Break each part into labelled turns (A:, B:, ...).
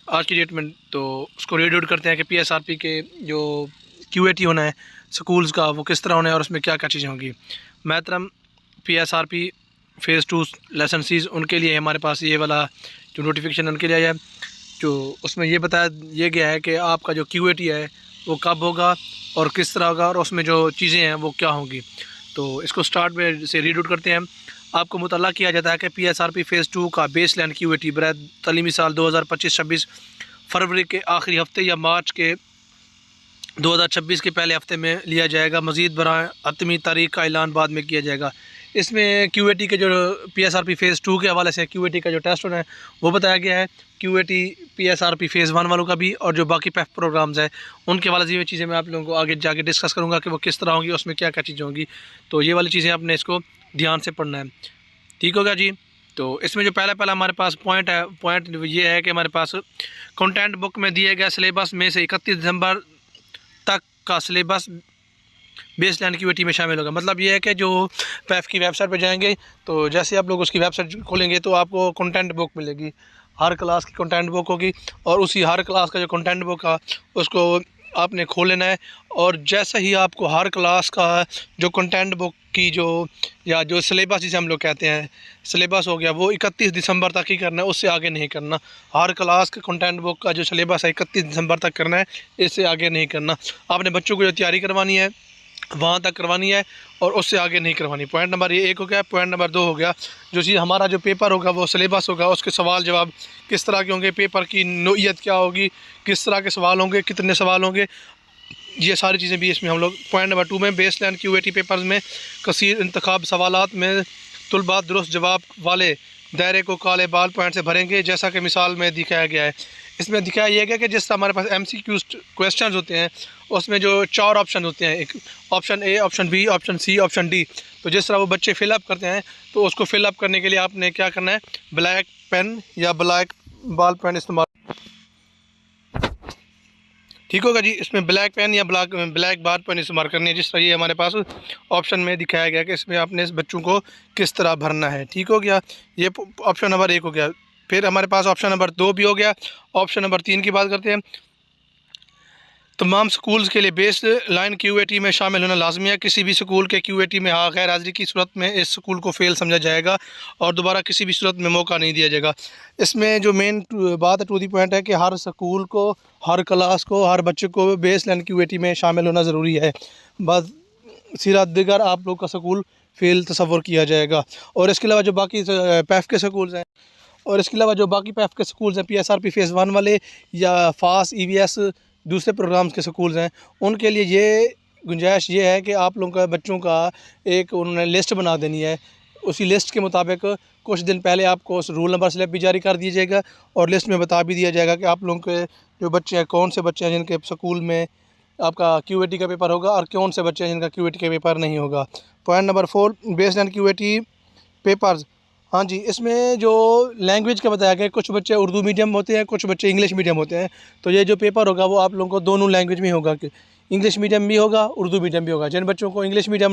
A: आज की डेट में, तो उसको रीड आउट करते हैं कि पीएसआरपी के जो क्यूएटी होना है स्कूल्स का वो किस तरह होना है और उसमें क्या क्या चीज़ें होंगी। महतरम, पीएसआरपी फ़ेज़ 2 लेसन सीज उनके लिए हमारे पास ये वाला जो नोटिफिकेशन उनके लिए आया है, जो उसमें ये बताया ये गया है कि आपका जो क्यूएटी है वो कब होगा और किस तरह होगा और उसमें जो चीज़ें हैं वो क्या होंगी। तो इसको स्टार्ट में से रीड आउट करते हैं। आपको मुतल्ला किया जाता है कि पीएसआरपी फ़ेज़ 2 का बेस लाइन क्यूएटी बराए तालीमी साल 2025-26 फरवरी के आखिरी हफ्ते या मार्च के 2026 के पहले हफ्ते में लिया जाएगा। मज़ीद बराए हतमी तारीख का ऐलान बाद में किया जाएगा। इसमें क्यूएटी के जो पीएसआरपी फ़ेज़ 2 के हवाले से क्यूएटी का जो टेस्ट होना है वो बताया गया है। क्यूएटी पीएसआरपी फ़ेज़ 1 वालों का भी और जो बाकी पैफ प्रोग्राम्स हैं उनके वाले ये चीज़ें मैं आप लोगों को आगे जाके डिस्कस करूँगा कि वो किस तरह होंगी, उसमें क्या क्या चीज़ें होंगी। तो ये वाली चीज़ें आपने इसको ध्यान से पढ़ना है। ठीक हो गया जी। तो इसमें जो पहला हमारे पास पॉइंट है, पॉइंट ये है कि हमारे पास कंटेंट बुक में दिए गए सिलेबस में से 31 दिसंबर तक का सिलेबस बेस लाइन क्यूएटी में शामिल होगा। मतलब ये है कि जो पैफ की वेबसाइट पर जाएंगे तो जैसे आप लोग उसकी वेबसाइट खोलेंगे तो आपको कंटेंट बुक मिलेगी, हर क्लास की कंटेंट बुक होगी और उसी हर क्लास का जो कंटेंट बुक है उसको आपने खोल लेना है। और जैसे ही आपको हर क्लास का जो कंटेंट बुक की या जो सिलेबस जिसे हम लोग कहते हैं सिलेबस हो गया वो 31 दिसंबर तक ही करना है, उससे आगे नहीं करना। हर क्लास के कंटेंट बुक का जो सिलेबस है 31 दिसंबर तक करना है, इससे आगे नहीं करना। आपने बच्चों को जो तैयारी करवानी है वहाँ तक करवानी है और उससे आगे नहीं करवानी। पॉइंट नंबर ये 1 हो गया। पॉइंट नंबर 2 हो गया, जो चीज़ हमारा जो पेपर होगा वो सिलेबस होगा, उसके सवाल जवाब किस तरह के होंगे, पेपर की नोयत क्या होगी, किस तरह के सवाल होंगे, कितने सवाल होंगे, ये सारी चीज़ें भी इसमें हम लोग पॉइंट नंबर 2 में बेस लाइन क्यूएटी पेपर्स में कसीर इंतखाब सवालात में तुलबा दुरुस्त जवाब वाले दायरे को काले बाल पॉइंट से भरेंगे, जैसा कि मिसाल में दिखाया गया है। इसमें दिखाया यह गया कि जिस तरह हमारे पास एमसीक्यू क्वेश्चंस होते हैं उसमें जो 4 ऑप्शन होते हैं, एक option A, option B, option C, option D. तो जिस तरह वो बच्चे फिलअप करते हैं तो उसको फिलअप करने के लिए आपने क्या करना है, ब्लैक पेन या ब्लैक बॉल पेन इस्तेमाल। ठीक होगा जी। इसमें ब्लैक पेन या ब्लैक बार पेन इस्तेमाल करनी है, जिस तरह ये हमारे पास ऑप्शन में दिखाया गया कि इसमें आपने इस बच्चों को किस तरह भरना है। ठीक हो गया, ये ऑप्शन नंबर 1 हो गया। फिर हमारे पास ऑप्शन नंबर 2 भी हो गया। ऑप्शन नंबर 3 की बात करते हैं। तमाम स्कूल्स के लिए बेस लाइन क्यूएटी में शामिल होना लाजमी है। किसी भी स्कूल के क्यूएटी में गैर हाजिरी की सूरत में इस स्कूल को फेल समझा जाएगा और दोबारा किसी भी सूरत में मौका नहीं दिया जाएगा। इसमें जो मेन बात है, टू दी पॉइंट है कि हर स्कूल को, हर क्लास को, हर बच्चे को बेस लाइन क्यूएटी में शामिल होना ज़रूरी है। बस सिरा दिगर आप लोग का स्कूल फेल तस्वर किया जाएगा। और इसके अलावा जो बाकी पैफ के स्कूल्स हैं पैफ के स्कूल्स हैं, पीएसआरपी फ़ेज़ 1 वाले या फास ईवीएस दूसरे प्रोग्राम्स के स्कूल्स हैं, उनके लिए ये गुंजाइश ये है कि आप लोगों का बच्चों का एक उन्होंने लिस्ट बना देनी है। उसी लिस्ट के मुताबिक कुछ दिन पहले आपको उस रूल नंबर स्लिप भी जारी कर दिया जाएगा और लिस्ट में बता भी दिया जाएगा कि आप लोगों के जो बच्चे हैं, कौन से बच्चे हैं जिनके स्कूल में आपका क्यूएटी का पेपर होगा और कौन से बच्चे हैं जिनका क्यूएटी का पेपर नहीं होगा। Point number 4, based on CUET papers. हाँ जी, इसमें जो लैंग्वेज का बताया गया, कुछ बच्चे उर्दू मीडियम होते हैं, कुछ बच्चे इंग्लिश मीडियम होते हैं। तो ये जो पेपर होगा वो आप लोगों को दोनों लैंग्वेज में होगा, कि इंग्लिश मीडियम भी होगा, उर्दू मीडियम भी होगा। जिन बच्चों को इंग्लिश मीडियम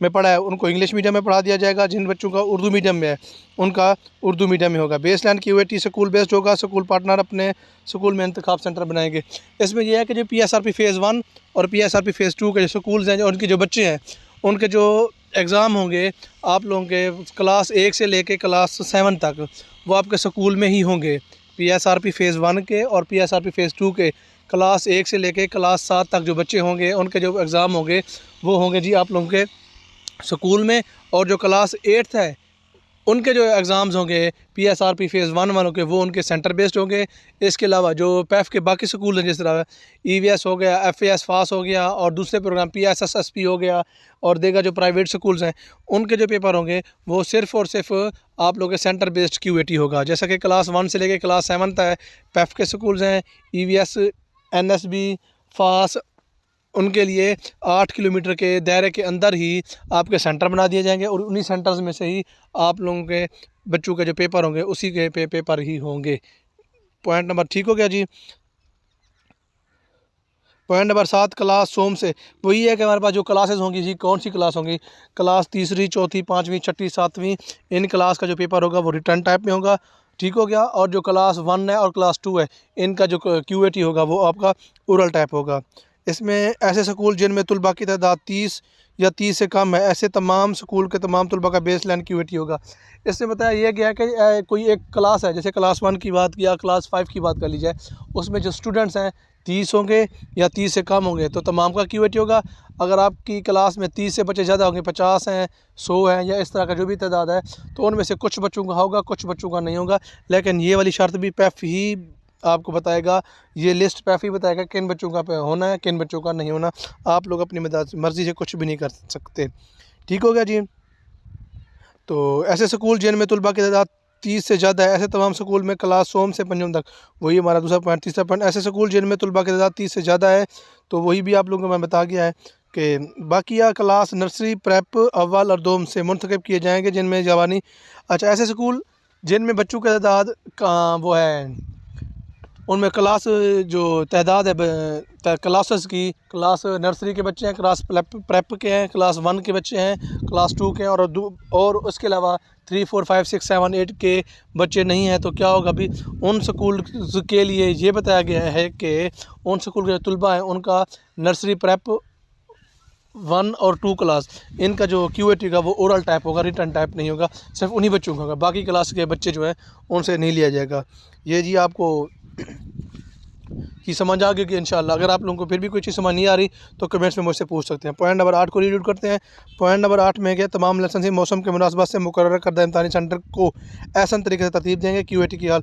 A: में पढ़ा है उनको इंग्लिश मीडियम में पढ़ा दिया जाएगा, जिन बच्चों का उर्दू मीडियम में है उनका उर्दू मीडियम में होगा। बेस लाइन क्यूएटी स्कूल बेस्ड होगा, स्कूल पार्टनर अपने स्कूल में इंतखाब सेंटर बनाएंगे। इसमें यह है कि जो पीएसआरपी फ़ेज़ 1 और पीएसआरपी फ़ेज़ 2 के जो स्कूल्स हैं, जो उनके जो बच्चे हैं उनके जो एग्ज़ाम होंगे आप लोगों के क्लास 1 से लेके क्लास 7 तक वो आपके स्कूल में ही होंगे। पीएसआरपी फ़ेज़ 1 के और पीएसआरपी फ़ेज़ 2 के क्लास 1 से लेके क्लास 7 तक जो बच्चे होंगे उनके जो एग्ज़ाम होंगे वो होंगे जी आप लोगों के स्कूल में। और जो क्लास 8 है उनके जो एग्ज़ाम्स होंगे पीएसआरपी फ़ेज़ 1 वालों के, वो उनके सेंटर बेस्ड होंगे। इसके अलावा जो पैफ के बाकी स्कूल हैं, जिस तरह ईवीएस हो गया, एफएएस फास हो गया और दूसरे प्रोग्राम पीएसएसएसपी हो गया और देगा जो प्राइवेट स्कूल्स हैं, उनके जो पेपर होंगे वो सिर्फ़ और सिर्फ आप लोगों के सेंटर बेस्ड क्यूएटी होगा। जैसा कि क्लास 1 से लेकर क्लास 7 तक पैफ के स्कूल्स हैं, ईवीएस, एनएसबी, फास, उनके लिए 8 किलोमीटर के दायरे के अंदर ही आपके सेंटर बना दिए जाएंगे और उन्हीं सेंटर्स में से ही आप लोगों के बच्चों के जो पेपर होंगे उसी के पेपर ही होंगे। पॉइंट नंबर ठीक हो गया जी। पॉइंट नंबर 7, क्लास सोम से वही है कि हमारे पास जो क्लासेस होंगी जी, कौन सी क्लास होंगी, क्लास 3री, 4थी, 5वीं, 6ठी, 7वीं, इन क्लास का जो पेपर होगा वो रिटर्न टाइप में होगा। ठीक हो गया। और जो क्लास 1 है और क्लास 2 है, इनका जो QAT होगा वो आपका ओरल टाइप होगा। इसमें ऐसे स्कूल जिनमें तलबा की तादाद 30 या 30 से कम है, ऐसे तमाम स्कूल के तमाम तलबा का बेस लाइन QAT होगा। इससे बताया यह गया कि कोई एक क्लास है, जैसे क्लास 1 की बात किया, क्लास 5 की बात कर ली जाए, उसमें जो स्टूडेंट्स हैं 30 होंगे या 30 से कम होंगे तो तमाम का QAT होगा। अगर आपकी क्लास में 30 से बच्चे ज़्यादा होंगे, 50 हैं, 100 हैं, या इस तरह का जो भी तादाद है, तो उनमें से कुछ बच्चों का होगा, कुछ बच्चों का नहीं होगा। लेकिन ये वाली शर्त भी पैफ ही आपको बताएगा, ये लिस्ट पैफ ही बताएगा किन बच्चों का पे होना है, किन बच्चों का नहीं होना। आप लोग अपनी मर्ज़ी से कुछ भी नहीं कर सकते। ठीक हो गया जी। तो ऐसे स्कूल जिनमें तलबा की तादाद 30 से ज़्यादा है, ऐसे तमाम स्कूल में क्लास सोम से पंजम तक, वही हमारा दूसरा पॉइंट, तीसरा पॉइंट, ऐसे स्कूल जिनमें तलबा की तादाद 30 से ज़्यादा है, तो वही भी आप लोगों को मैं बता गया है कि बाकिया क्लास नर्सरी, प्रेप अव्वल और दोम से मुंतखब किए जाएंगे जिनमें जवानी। अच्छा, ऐसे स्कूल जिनमें बच्चों की तादाद वो है, उनमें क्लास जो तादाद है क्लासेस की, क्लास नर्सरी के बच्चे हैं, क्लास प्रेप के हैं, क्लास 1 के बच्चे हैं, क्लास 2 के हैं, और उसके अलावा 3, 4, 5, 6, 7, 8 के बच्चे नहीं हैं, तो क्या होगा अभी उन स्कूल के लिए ये बताया गया है कि उन स्कूल के जो तलबा हैं उनका नर्सरी, प्रेप 1 और 2 क्लास, इनका जो QAT का वो ओरल टाइप होगा, रिटर्न टाइप नहीं होगा, सिर्फ उन्हीं बच्चों का होगा। बाकी क्लास के बच्चे जो है उनसे नहीं लिया जाएगा। ये जी आपको कि समझ आ गई कि इंशाल्लाह। अगर आप लोगों को फिर भी कोई चीज़ समझ नहीं आ रही तो कमेंट्स में मुझसे पूछ सकते हैं। पॉइंट नंबर 8 को रीड आउट करते हैं। पॉइंट नंबर 8 में क्या, तमाम लेसन से मौसम के मुनासबत से मुकर्रर करदा इम्तहानी सेंटर को ऐसा तरीके से तरतीब देंगे। QAT की हाल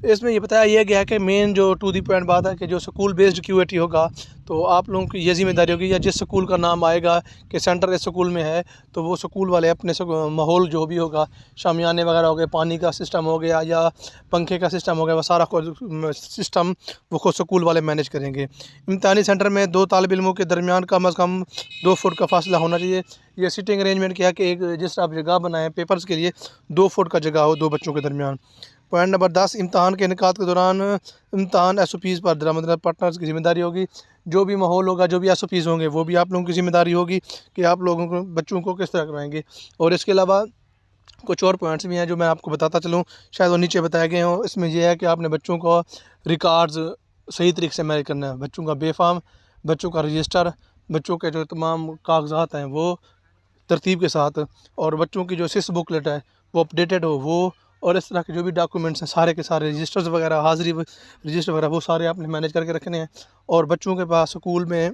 A: इसमें ये बताया यह गया है कि मेन जो टू दी पॉइंट बात है कि जो स्कूल बेस्ड QAT होगा, तो आप लोगों की ये जिम्मेदारी होगी, या जिस स्कूल का नाम आएगा कि सेंटर इस स्कूल में है, तो वो स्कूल वाले अपने माहौल जो भी होगा, शामियाने वगैरह हो गए, पानी का सिस्टम हो गया या पंखे का सिस्टम हो गया, वो सारा सिस्टम वो खुद स्कूल वाले मैनेज करेंगे। इम्तहानी सेंटर में 2 तालिब इल्मों के दरमियान कम अज़ कम 2 फुट का फासला होना चाहिए। ये सीटिंग अरेंजमेंट किया कि एक जिस आप जगह बनाएं पेपर्स के लिए 2 फुट का जगह हो 2 बच्चों के दरमियान। पॉइंट नंबर 10, इम्तहान के इनेकाद के दौरान इम्तहान SOPs पर दरामद पार्टनर्स की जिम्मेदारी होगी। जो भी माहौल होगा, जो भी SOPs होंगे, वो भी आप लोगों की जिम्मेदारी होगी कि आप लोगों को बच्चों को किस तरह करवाएंगे। और इसके अलावा कुछ और पॉइंट्स भी हैं जो मैं आपको बताता चलूँ, शायद वो नीचे बताए गए हों। इसमें यह है कि आपने बच्चों को रिकॉर्ड्स सही तरीके से मैनेज करना है, बच्चों का बेफाम, बच्चों का रजिस्टर, बच्चों के जो तमाम कागजात हैं वो तरतीब के साथ, और बच्चों की जो सिस बुकलेट है वो अपडेटेड हो वो, और इस तरह के जो भी डॉक्यूमेंट्स हैं सारे के सारे, रजिस्टर्स वगैरह, हाज़िरी रजिस्टर वगैरह, वो सारे आपने मैनेज करके रखने हैं। और बच्चों के पास स्कूल में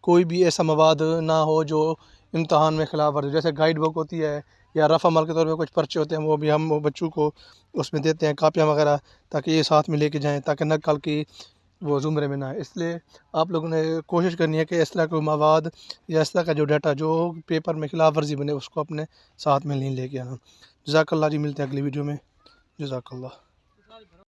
A: कोई भी ऐसा मवाद ना हो जो इम्तहान में ख़िलाफ़ वर्जी, जैसे गाइड बुक होती है या रफ़ अमल के तौर पर कुछ पर्चे होते हैं, वो भी हम वो बच्चों को उसमें देते हैं, कापियाँ वगैरह, ताकि ये साथ में लेके जाएँ, ताकि न कल की वो ज़ुमरे में ना आए। इसलिए आप लोगों ने कोशिश करनी है कि इस तरह के मवाद या इस तरह का जो डाटा जो पेपर में ख़िलाफ़ वर्जी बने उसको अपने साथ में नहीं लेके आना। जज़ाकल्लाह जी, मिलते हैं अगली वीडियो में। जज़ाकल्लाह।